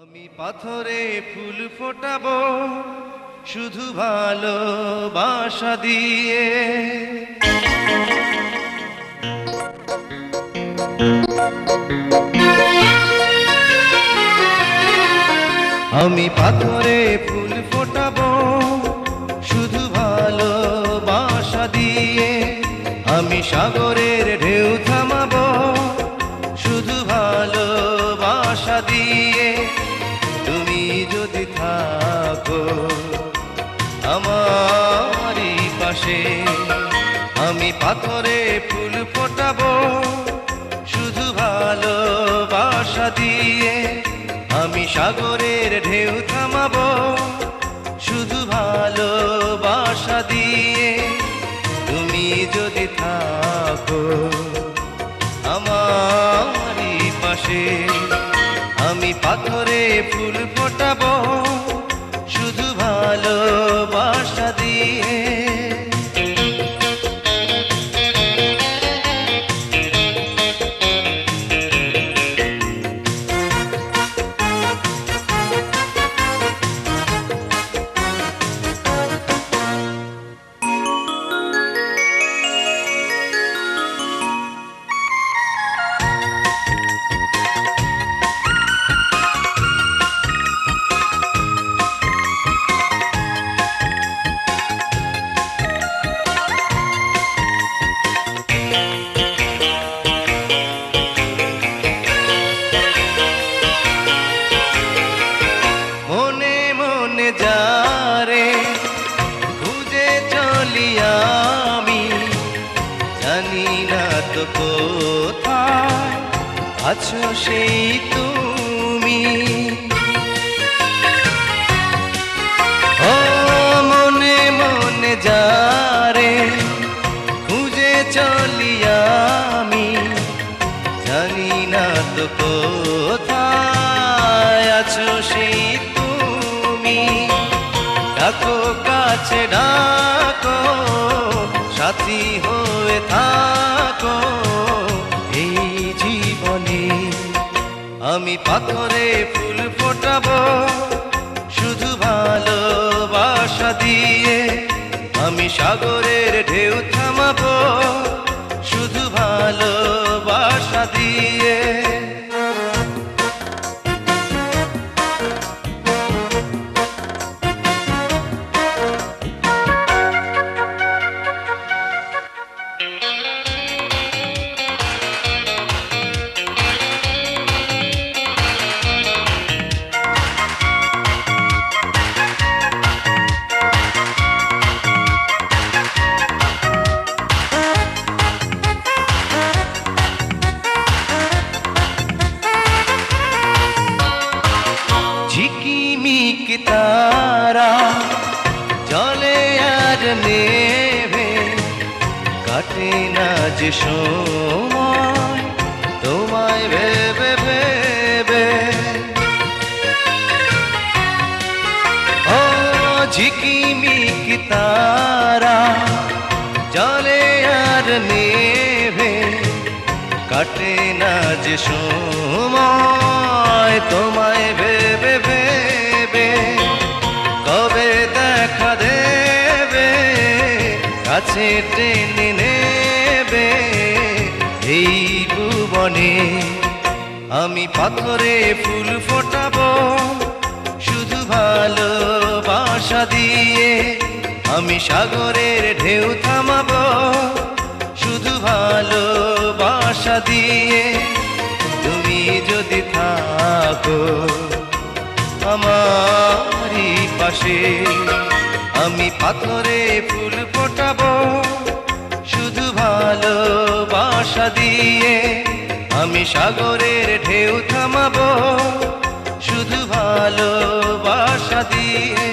আমি পাথরে ফুল ফোটাবো শুধু ভালোবাসা দিয়ে। আমি পাথরে ফুল ফোটাবো শুধু ভালোবাসা দিয়ে। আমি সাগরের ঢেউ থামাবো শুধু ভালোবাসা দিয়ে। তুমি যদি থাকো আমারই পাশে, আমি পাথরে ফুল ফোটাবো শুধু ভালোবাসা দিয়ে। আমি সাগরের ঢেউ থামাবো শুধু ভালোবাসা দিয়ে। তুমি যদি থাকো আমারই পাশে, আমি পাথরে ফুল ফোটাবো শুধু ভালোবাসা দিয়ে। যারে খুঁজে চলি আমি, জানি না তো কোথায় আছো সেই তুমি। ও মনে মনে যারে খুঁজে চলি আমি, জানি না তো কোথায় আছো সেই তুমি। ডাকো কাছে ডাকো, সাথী হয়ে থাকো এই জীবনে। আমি পাথরে ফুল ফোটাবো শুধু ভালোবাসা দিয়ে। আমি সাগরের ঢেউ থামাবো শুধু ভালোবাসা দিয়ে। ঝিকিমিক তারা জলে আর নেভে, কাটে না যে সময় তোমায় ভেবে ভেবে। ও ঝিকিমিক তারা জলে আর নেভে, কাটে না যে সময় তোমায় ভেবে ভেবে। কবে দেখা দেবে কাছে টেনে নেবে এই ভুবনে। আমি পাথরে ফুল ফোটাবো শুধু ভালোবাসা দিয়ে। আমি সাগরের ঢেউ থামাবো শুধু ভালোবাসা দিয়ে। তুমি যদি থাকো আমারই পাশে, আমি পাথরে ফুল ফোটাবো শুধু ভালোবাসা দিয়ে। আমি সাগরের ঢেউ থামাবো শুধু ভালোবাসা দিয়ে।